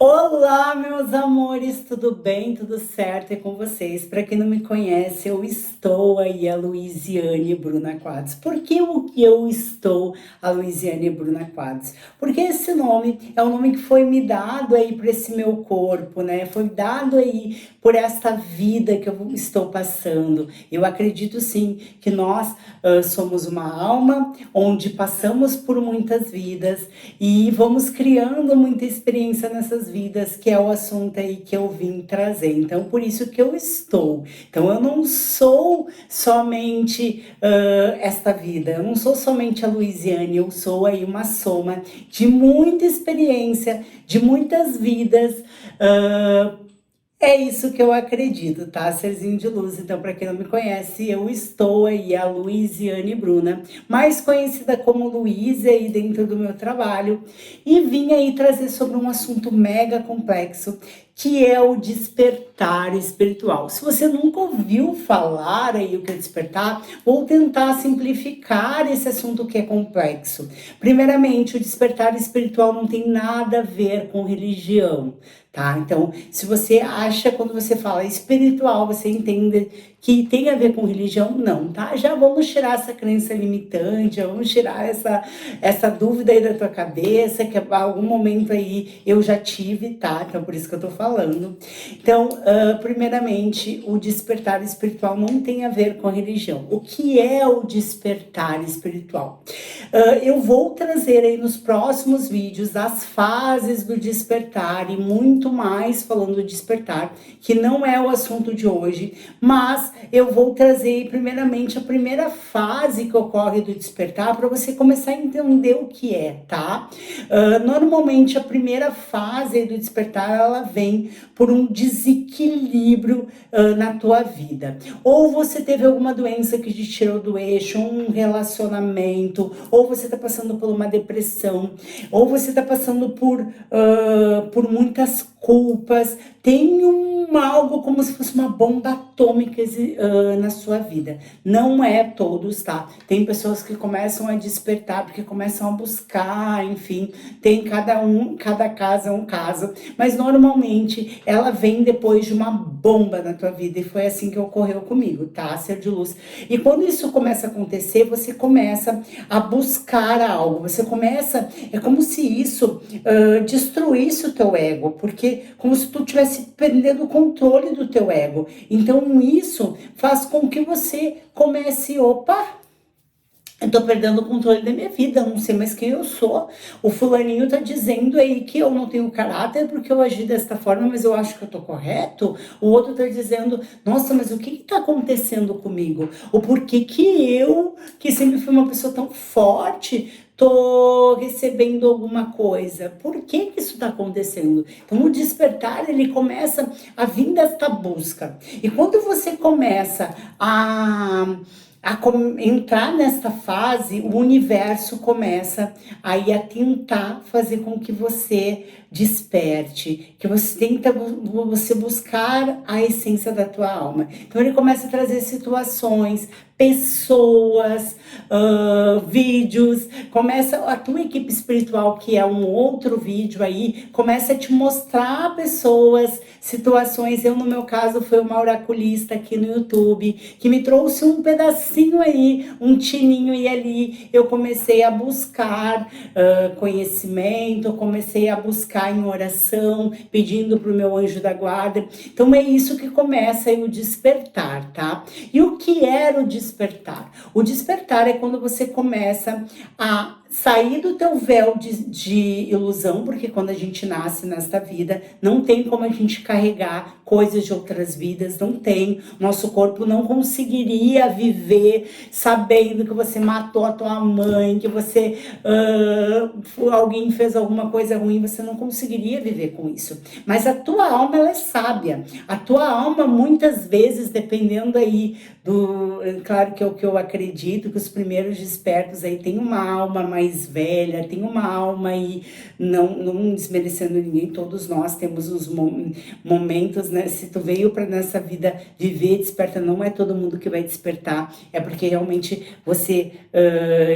Olá, meus amores, tudo bem? Tudo certo? É com vocês? Para quem não me conhece, eu estou aí, a Luiziane Bruna Quadros. Por que o que eu estou, a Luiziane Bruna Quadros? Porque esse nome é o nome que foi me dado aí para esse meu corpo, né? Foi dado aí por esta vida que eu estou passando. Eu acredito sim que nós somos uma alma onde passamos por muitas vidas e vamos criando muita experiência nessas vidas, que é o assunto aí que eu vim trazer. Então, por isso que eu estou. Então, eu não sou somente esta vida, eu não sou somente a Luiziane, eu sou aí uma soma de muita experiência, de muitas vidas. É isso que eu acredito, tá? Serzinho de luz. Então, para quem não me conhece, eu estou aí, a Luiziane Bruna, mais conhecida como Luísa aí dentro do meu trabalho, e vim aí trazer sobre um assunto mega complexo, que é o despertar espiritual. Se você nunca ouviu falar aí o que é despertar, vou tentar simplificar esse assunto que é complexo. Primeiramente, o despertar espiritual não tem nada a ver com religião. Tá? Então, se você acha, quando você fala espiritual, você entende que tem a ver com religião, não, tá? Já vamos tirar essa crença limitante, já vamos tirar essa dúvida aí da tua cabeça, que a algum momento aí eu já tive, tá? Então, por isso que eu tô falando. Então, primeiramente, o despertar espiritual não tem a ver com a religião. O que é o despertar espiritual? Eu vou trazer aí nos próximos vídeos as fases do despertar e muito mais falando do despertar, que não é o assunto de hoje, mas eu vou trazer primeiramente a primeira fase que ocorre do despertar para você começar a entender o que é, tá? Normalmente a primeira fase do despertar ela vem por um desequilíbrio na tua vida. Ou você teve alguma doença que te tirou do eixo, um relacionamento, ou você está passando por uma depressão, ou você está passando por muitas culpas, tem algo como se fosse uma bomba atômica na sua vida. Não é todos, tá? Tem pessoas que começam a despertar, porque começam a buscar, enfim, tem cada caso é um caso, mas normalmente ela vem depois de uma bomba na tua vida, e foi assim que ocorreu comigo, tá? Ser de luz. E quando isso começa a acontecer, você começa a buscar algo, você começa, é como se isso destruísse o teu ego, porque como se tu tivesse perdendo o controle do teu ego. Então isso faz com que você comece, opa, eu tô perdendo o controle da minha vida, eu não sei mais quem eu sou. O fulaninho tá dizendo aí que eu não tenho caráter porque eu agi desta forma, mas eu acho que eu tô correto. O outro tá dizendo, nossa, mas o que que tá acontecendo comigo? O porquê que eu, que sempre fui uma pessoa tão forte, tô recebendo alguma coisa? Por que que isso tá acontecendo? Então o despertar, ele começa a vir desta busca. E quando você começa a entrar nesta fase, o universo começa aí a tentar fazer com que você desperte, que você tenta você buscar a essência da tua alma. Então ele começa a trazer situações, pessoas, vídeos, começa a tua equipe espiritual, que é um outro vídeo aí, começa a te mostrar pessoas, situações. Eu, no meu caso, foi uma oraculista aqui no YouTube, que me trouxe um pedacinho aí, um tininho, e ali eu comecei a buscar conhecimento, comecei a buscar em oração, pedindo para o meu anjo da guarda. Então é isso que começa aí o despertar, tá? E o que era o despertar? O despertar é quando você começa a sair do teu véu de ilusão, porque quando a gente nasce nesta vida, não tem como a gente carregar coisas de outras vidas, não tem. Nosso corpo não conseguiria viver sabendo que você matou a tua mãe, que você alguém fez alguma coisa ruim, você não conseguiria viver com isso. Mas a tua alma, ela é sábia. A tua alma, muitas vezes, dependendo aí claro que é o que eu acredito, que os primeiros despertos aí tem uma alma mais mais velha, tem uma alma aí, não desmerecendo ninguém, todos nós temos os momentos, né? Se tu veio para nessa vida viver, desperta, não é todo mundo que vai despertar, é porque realmente você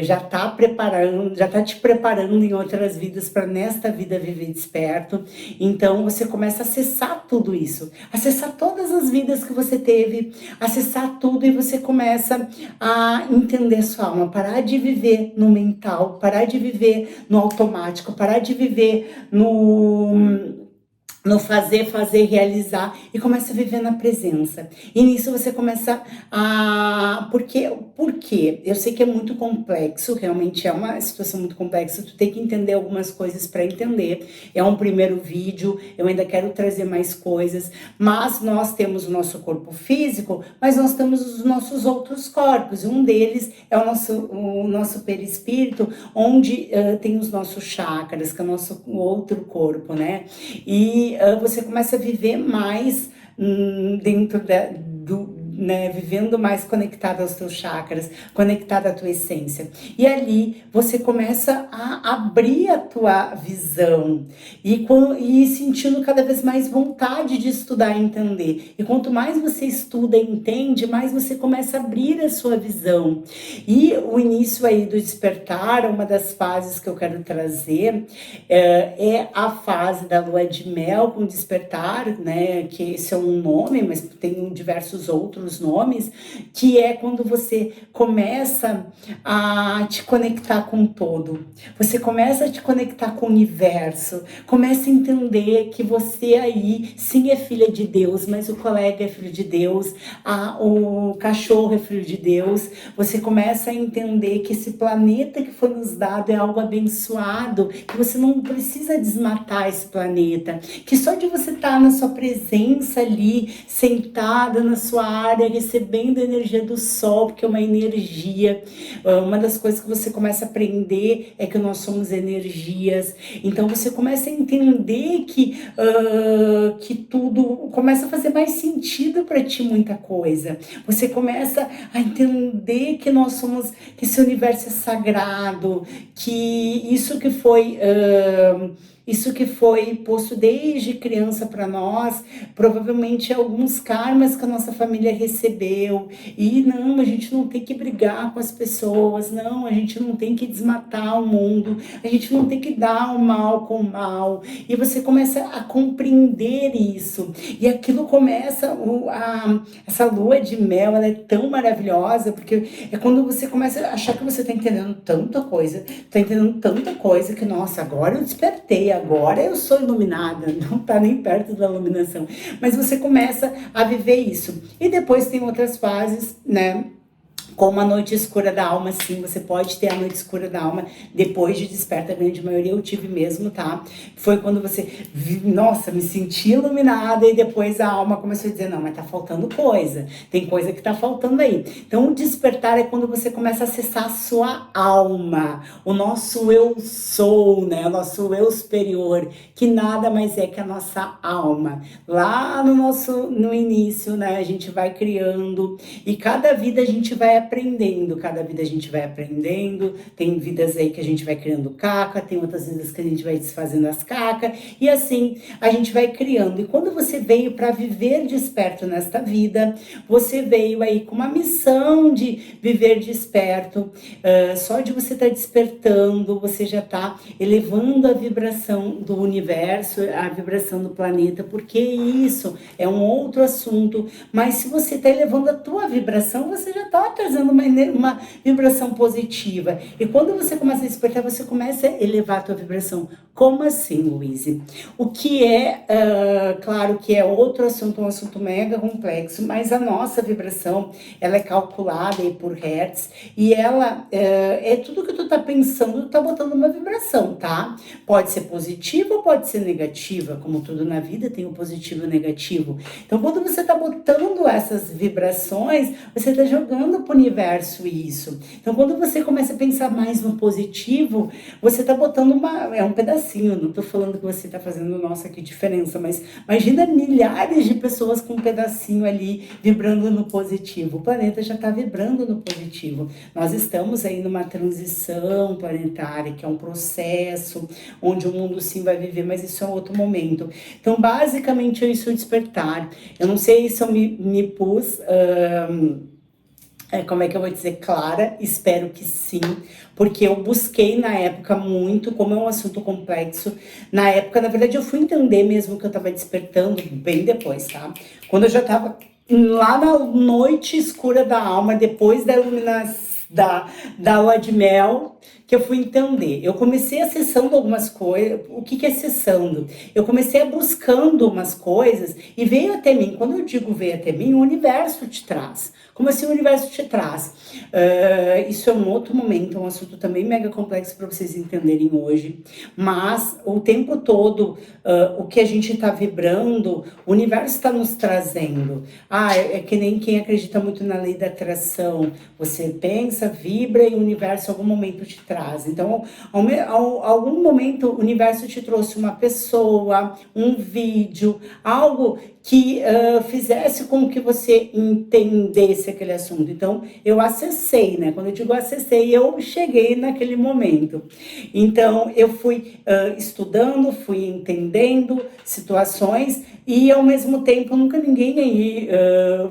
já tá preparando, já tá te preparando em outras vidas para nesta vida viver desperto. Então você começa a acessar tudo isso, acessar todas as vidas que você teve, acessar tudo, e você começa a entender sua alma, parar de viver no mental, parar de viver no automático, parar de viver no fazer, realizar, e começa a viver na presença. E nisso você começa a... Por quê? Eu sei que é muito complexo, realmente é uma situação muito complexa, tu tem que entender algumas coisas para entender. É um primeiro vídeo, eu ainda quero trazer mais coisas, mas nós temos o nosso corpo físico, mas nós temos os nossos outros corpos, e um deles é o nosso perispírito, onde tem os nossos chakras, que é o nosso outro corpo, né? E você começa a viver mais dentro né, vivendo mais conectado aos teus chakras, conectado à tua essência. E ali você começa a abrir a tua visão e sentindo cada vez mais vontade de estudar e entender. E quanto mais você estuda e entende, mais você começa a abrir a sua visão. E o início aí do despertar, uma das fases que eu quero trazer, é a fase da lua de mel com despertar, né? Que esse é um nome, mas tem diversos outros nomes, que é quando você começa a te conectar com o todo. Você começa a te conectar com o universo, começa a entender que você aí, sim, é filha de Deus, mas o colega é filho de Deus, o cachorro é filho de Deus. Você começa a entender que esse planeta que foi nos dado é algo abençoado, que você não precisa desmatar esse planeta, que só de você estar na sua presença ali, sentada na sua área, recebendo a energia do sol, porque é uma energia. Uma das coisas que você começa a aprender é que nós somos energias. Então você começa a entender que tudo começa a fazer mais sentido para ti, muita coisa. Você começa a entender que nós somos, que esse universo é sagrado, que isso que foi posto desde criança para nós, provavelmente é alguns karmas que a nossa família recebeu. E não, a gente não tem que brigar com as pessoas, não, a gente não tem que desmatar o mundo, a gente não tem que dar o mal com o mal. E você começa a compreender isso. E aquilo começa, essa lua de mel, ela é tão maravilhosa, porque é quando você começa a achar que você está entendendo tanta coisa, que, nossa, agora eu despertei, agora eu sou iluminada, não tá nem perto da iluminação, mas você começa a viver isso. E depois tem outras fases, né? Como a noite escura da alma, sim, você pode ter a noite escura da alma depois de desperta, a grande maioria eu tive mesmo, tá? Foi quando você, nossa, me senti iluminada, e depois a alma começou a dizer, não, mas tá faltando coisa, tem coisa que tá faltando aí. Então o despertar é quando você começa a acessar a sua alma, o nosso eu sou, né? O nosso eu superior, que nada mais é que a nossa alma. Lá no início, né, a gente vai criando, e cada vida a gente vai aprendendo, tem vidas aí que a gente vai criando caca, tem outras vidas que a gente vai desfazendo as cacas, e assim a gente vai criando. E quando você veio para viver desperto nesta vida, você veio aí com uma missão de viver desperto. Só de você estar despertando, você já está elevando a vibração do universo, a vibração do planeta, porque isso é um outro assunto. Mas se você está elevando a tua vibração, você já está trazendo uma vibração positiva. E quando você começa a despertar, você começa a elevar a tua vibração. Como assim, Luíse? O que claro que é outro assunto, um assunto mega complexo, mas a nossa vibração, ela é calculada aí por hertz, e ela é tudo que tu tá pensando, tu tá botando uma vibração, tá? Pode ser positiva ou pode ser negativa, como tudo na vida tem o positivo e o negativo. Então, quando você tá botando essas vibrações, você tá jogando pro universo isso. Então, quando você começa a pensar mais no positivo, você tá botando um pedacinho, não tô falando que você tá fazendo, nossa, que diferença, mas imagina milhares de pessoas com um pedacinho ali vibrando no positivo. O planeta já tá vibrando no positivo. Nós estamos aí numa transição planetária, que é um processo onde o mundo sim vai viver, mas isso é um outro momento. Então, basicamente, é isso, o despertar. Eu não sei se eu me pus, como é que eu vou dizer, clara, espero que sim, porque eu busquei na época muito, como é um assunto complexo, na época, na verdade, eu fui entender mesmo que eu estava despertando bem depois, tá? Quando eu já estava lá na noite escura da alma, depois da iluminação, da lua de mel, que eu fui entender. Eu comecei acessando algumas coisas. O que é acessando? Eu comecei a buscando umas coisas e veio até mim. Quando eu digo veio até mim, o universo te traz. Como assim o universo te traz? Isso é um outro momento, um assunto também mega complexo para vocês entenderem hoje. Mas o tempo todo, o que a gente está vibrando, o universo está nos trazendo. É que nem quem acredita muito na lei da atração. Você pensa, vibra e o universo em algum momento te traz. Então, algum momento o universo te trouxe uma pessoa, um vídeo, algo que fizesse com que você entendesse aquele assunto. Então, eu acessei, né? Quando eu digo acessei, eu cheguei naquele momento. Então, eu fui estudando, fui entendendo situações e, ao mesmo tempo, nunca ninguém aí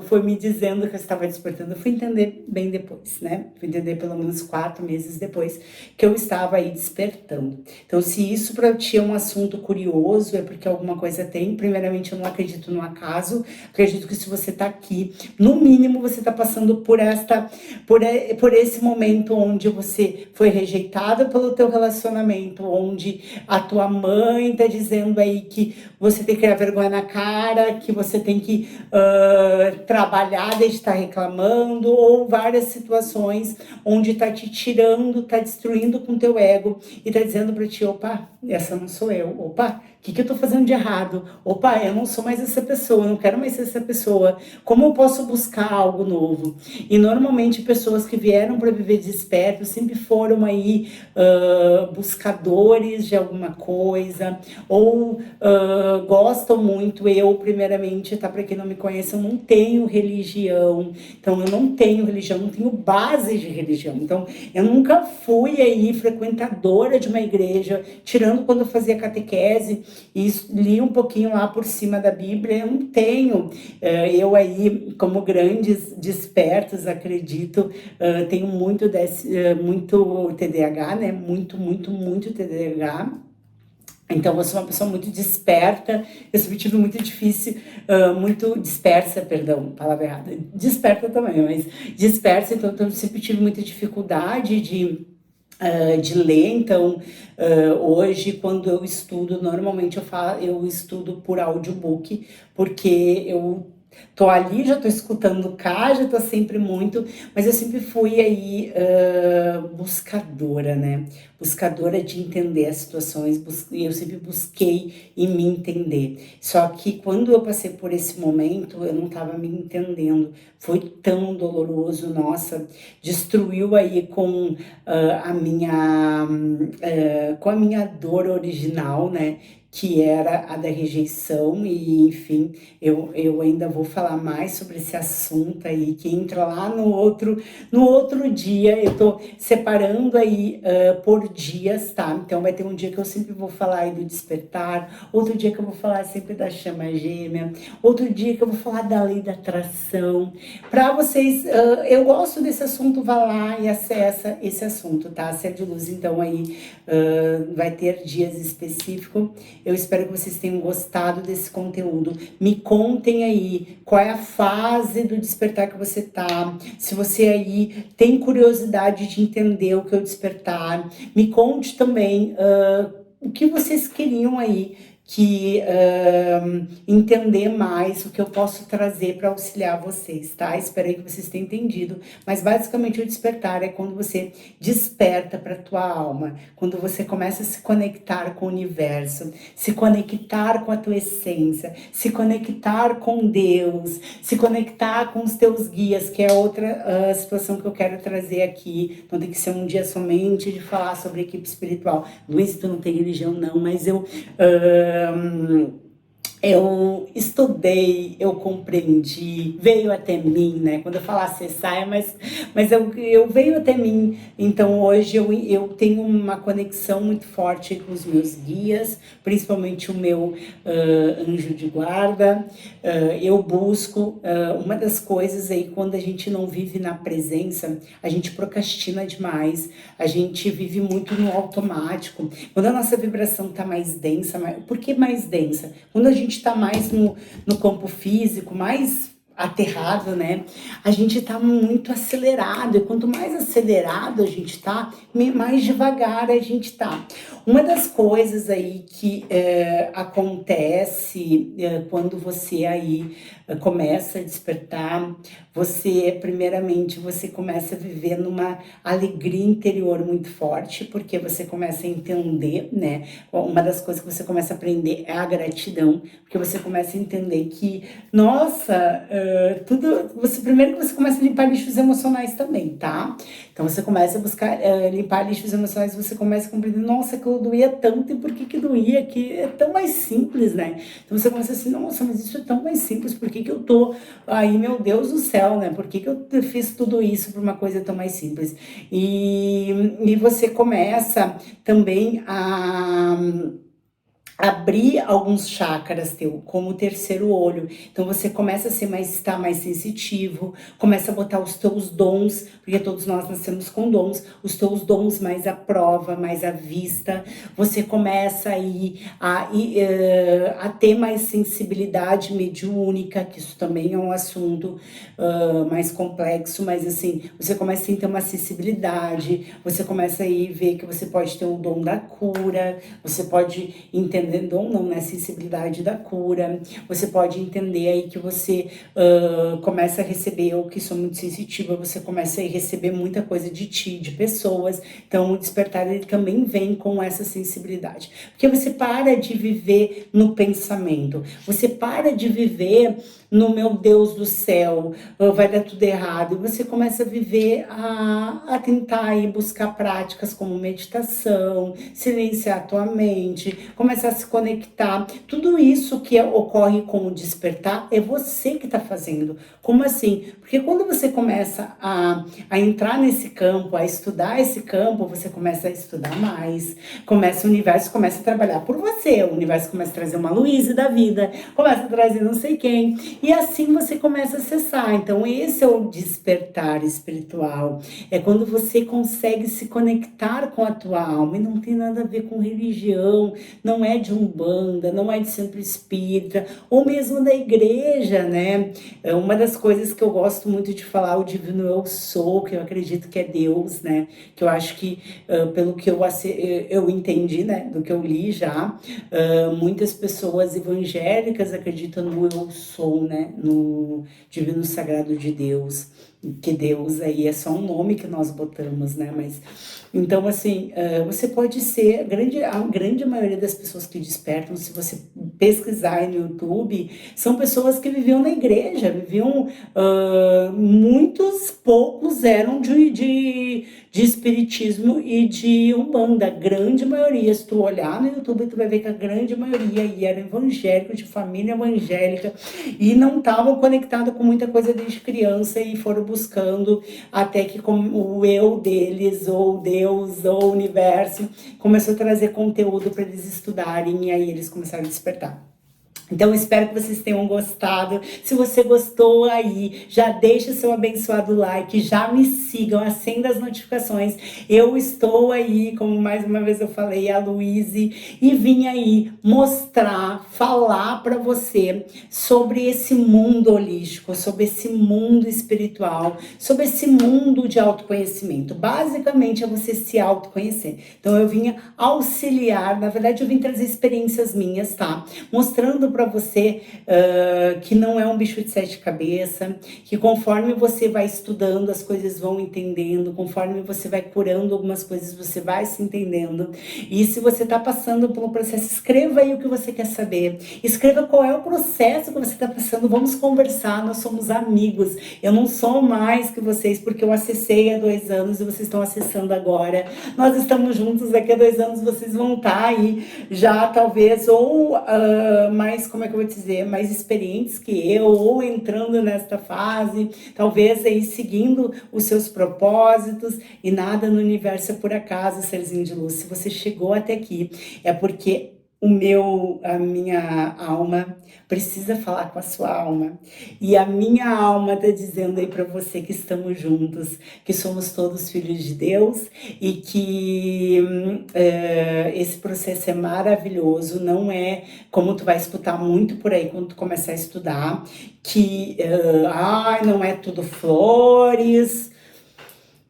foi me dizendo que eu estava despertando. Eu fui entender bem depois, né? Fui entender pelo menos 4 meses depois que eu estava aí despertando. Então, se isso para ti é um assunto curioso, é porque alguma coisa tem. Primeiramente, eu não acredito no acaso. Acredito que se você está aqui, no mínimo você está passando por esse momento onde você foi rejeitado pelo teu relacionamento, onde a tua mãe está dizendo aí que você tem que criar vergonha na cara, que você tem que trabalhar desde estar reclamando, ou várias situações onde está te tirando, está destruindo com teu ego e está dizendo para ti, opa, essa não sou eu, opa, o que eu tô fazendo de errado? Opa, eu não sou mais essa pessoa, eu não quero mais ser essa pessoa. Como eu posso buscar algo novo? E normalmente pessoas que vieram para viver despertos sempre foram aí buscadores de alguma coisa, ou gostam muito. Eu, primeiramente, tá? Para quem não me conhece, eu não tenho religião. Então, eu não tenho religião, não tenho base de religião. Então, eu nunca fui aí frequentadora de uma igreja, tirando quando eu fazia catequese, e li um pouquinho lá por cima da Bíblia. Eu não tenho, eu aí, como grandes despertos, acredito, tenho muito TDAH, né? Muito TDAH. Então, eu sou uma pessoa muito desperta, eu sempre tive muito difícil, muito dispersa, perdão, palavra errada, desperta também, mas dispersa, então eu sempre tive muita dificuldade de ler. Então, hoje, quando eu estudo, normalmente eu estudo por audiobook, porque eu tô ali, já tô escutando cá, já tô sempre muito, mas eu sempre fui aí buscadora, né? Buscadora de entender as situações, eu sempre busquei em me entender. Só que quando eu passei por esse momento, eu não tava me entendendo. Foi tão doloroso, nossa, destruiu aí com com a minha dor original, né? Que era a da rejeição, e enfim, eu ainda vou falar mais sobre esse assunto aí, que entra lá no outro dia. Eu tô separando aí por dias, tá? Então vai ter um dia que eu sempre vou falar aí do despertar, outro dia que eu vou falar sempre da chama gêmea, outro dia que eu vou falar da lei da atração. Para vocês, eu gosto desse assunto, vá lá e acessa esse assunto, tá? Ser de Luz, então aí vai ter dias específicos. Eu espero que vocês tenham gostado desse conteúdo. Me contem aí qual é a fase do despertar que você tá. Se você aí tem curiosidade de entender o que é o despertar, me conte também o que vocês queriam aí que entender mais o que eu posso trazer para auxiliar vocês, tá? Espero aí que vocês tenham entendido. Mas basicamente o despertar é quando você desperta para a tua alma, quando você começa a se conectar com o universo, se conectar com a tua essência, se conectar com Deus, se conectar com os teus guias, que é outra situação que eu quero trazer aqui. Não tem que ser um dia somente de falar sobre equipe espiritual. Luiz, tu não tem religião não, mas eu estudei, eu compreendi, veio até mim, né? Quando eu falar acessar, mas eu veio até mim. Então hoje eu tenho uma conexão muito forte com os meus guias, principalmente o meu anjo de guarda. Eu busco, uma das coisas aí, quando a gente não vive na presença, a gente procrastina demais, a gente vive muito no automático. Quando a nossa vibração está mais densa, por que mais densa? Quando a gente está mais no campo físico, mais aterrado, né? A gente tá muito acelerado, e quanto mais acelerado a gente tá, mais devagar a gente tá. Uma das coisas aí que acontece quando você aí começa a despertar, primeiramente, você começa a viver numa alegria interior muito forte, porque você começa a entender, né? Uma das coisas que você começa a aprender é a gratidão, porque você começa a entender que, nossa, primeiro que você começa a limpar lixos emocionais também, tá? Então você começa a buscar limpar lixos emocionais, você começa a compreender, nossa, que eu doía tanto, e por que doía? Que é tão mais simples, né? Então você começa assim, nossa, mas isso é tão mais simples, por que eu tô aí, meu Deus do céu, né? Por que eu fiz tudo isso por uma coisa tão mais simples? E você começa também a abrir alguns chakras teu, como o terceiro olho. Então você começa a estar mais sensitivo, começa a botar os teus dons, porque todos nós nascemos com dons, os teus dons mais à prova, mais à vista. Você começa aí a ter mais sensibilidade mediúnica, que isso também é um assunto mais complexo, mas assim, você começa a ter uma sensibilidade, você começa aí a ver que você pode ter o dom da cura, você pode entender dom não, né? Sensibilidade da cura. Você pode entender aí que você começa a receber, eu que sou muito sensitiva, você começa a receber muita coisa de ti, de pessoas. Então o despertar ele também vem com essa sensibilidade. Porque você para de viver no pensamento. Você para de viver no meu Deus do céu, vai dar tudo errado. E você começa a viver, a tentar ir buscar práticas como meditação, silenciar a tua mente, começar a se conectar. Tudo isso que ocorre com o despertar é você que está fazendo. Como assim? Porque quando você começa a entrar nesse campo, a estudar esse campo, você começa a estudar mais, o universo começa a trabalhar por você, o universo começa a trazer uma Luísa da vida, começa a trazer não sei quem, e assim você começa a acessar. Então esse é o despertar espiritual, é quando você consegue se conectar com a tua alma, e não tem nada a ver com religião, não é de Umbanda, não é de centro espírita, ou mesmo da igreja, né? Uma das coisas que eu gosto muito de falar, o divino eu sou, que eu acredito que é Deus, né? Que eu acho que, pelo que eu entendi, né? Do que eu li já, muitas pessoas evangélicas acreditam no eu sou, né? No divino sagrado de Deus, que Deus aí é só um nome que nós botamos, né? Mas então, assim, você pode ser, a grande maioria das pessoas que despertam, se você pesquisar aí no YouTube, são pessoas que viviam na igreja, muitos poucos eram de espiritismo e de umbanda, a grande maioria, se tu olhar no YouTube, tu vai ver que a grande maioria aí era evangélico, de família evangélica, e não estavam conectados com muita coisa desde criança, e foram buscando até que como o eu deles, ou Deus, ou o universo, começou a trazer conteúdo para eles estudarem, e aí eles começaram a despertar. Então, eu espero que vocês tenham gostado. Se você gostou aí, já deixa o seu abençoado like, já me sigam, acenda as notificações. Eu estou aí, como mais uma vez eu falei, a Luíse, e vim aí mostrar, falar para você sobre esse mundo holístico, sobre esse mundo espiritual, sobre esse mundo de autoconhecimento. Basicamente, é você se autoconhecer. Então, eu vim auxiliar, na verdade, eu vim trazer experiências minhas, tá? Mostrando para você que não é um bicho de sete cabeças, que conforme você vai estudando, as coisas vão entendendo, conforme você vai curando algumas coisas, você vai se entendendo. E se você está passando pelo processo, escreva aí o que você quer saber, escreva qual é o processo que você está passando, vamos conversar, nós somos amigos. Eu não sou mais que vocês, porque eu acessei há 2 anos e vocês estão acessando agora. Nós estamos juntos, daqui a 2 anos vocês vão estar aí já talvez ou mais, como é que eu vou dizer, mais experientes que eu, ou entrando nesta fase, talvez aí seguindo os seus propósitos, e nada no universo é por acaso, serzinho de luz. Se você chegou até aqui, é porque a minha alma precisa falar com a sua alma. E a minha alma tá dizendo aí para você que estamos juntos, que somos todos filhos de Deus e que esse processo é maravilhoso, não é como tu vai escutar muito por aí quando tu começar a estudar, que não é tudo flores.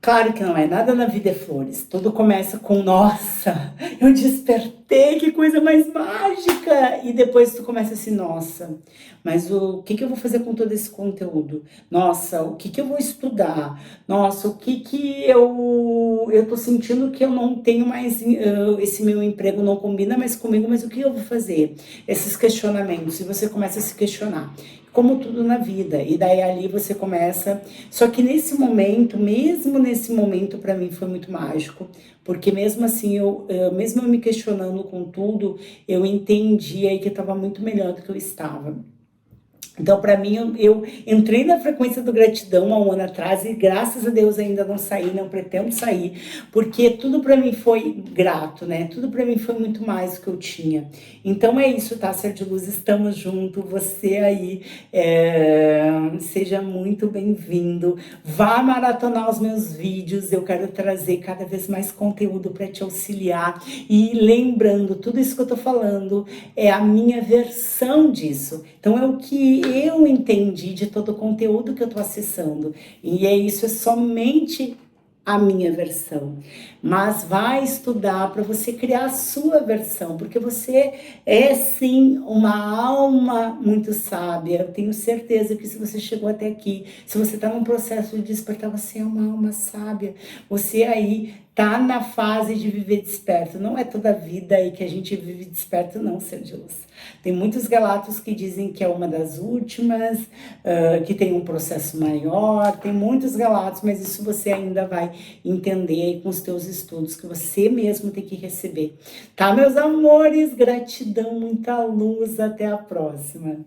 Claro que não é, nada na vida é flores. Tudo começa com, nossa, eu despertei, que coisa mais mágica. E depois tu começa assim, nossa, mas o que eu vou fazer com todo esse conteúdo? Nossa, o que eu vou estudar? Nossa, o que eu tô sentindo que eu não tenho mais, esse meu emprego não combina mais comigo, mas o que eu vou fazer? Esses questionamentos, e você começa a se questionar. Como tudo na vida, e daí ali você começa. Só que nesse momento, mesmo nesse momento, para mim foi muito mágico, porque mesmo assim, mesmo eu me questionando com tudo, eu entendi aí que eu estava muito melhor do que eu estava. Então, para mim, eu entrei na frequência do gratidão há 1 ano atrás e graças a Deus ainda não saí, não pretendo sair, porque tudo para mim foi grato, né? Tudo para mim foi muito mais do que eu tinha. Então é isso, tá, Ser de Luz? Estamos juntos. Você aí, seja muito bem-vindo. Vá maratonar os meus vídeos. Eu quero trazer cada vez mais conteúdo para te auxiliar. E lembrando, tudo isso que eu tô falando é a minha versão disso. Então é o que eu entendi de todo o conteúdo que eu estou acessando. E é isso, é somente a minha versão. Mas vai estudar para você criar a sua versão, porque você é sim uma alma muito sábia. Eu tenho certeza que se você chegou até aqui, se você está num processo de despertar, você é uma alma sábia. Você aí tá na fase de viver desperto. Não é toda a vida aí que a gente vive desperto, não, Ser de Luz. Tem muitos relatos que dizem que é uma das últimas, que tem um processo maior, tem muitos relatos, mas isso você ainda vai entender aí com os teus estudos, que você mesmo tem que receber. Tá, meus amores? Gratidão, muita luz, até a próxima.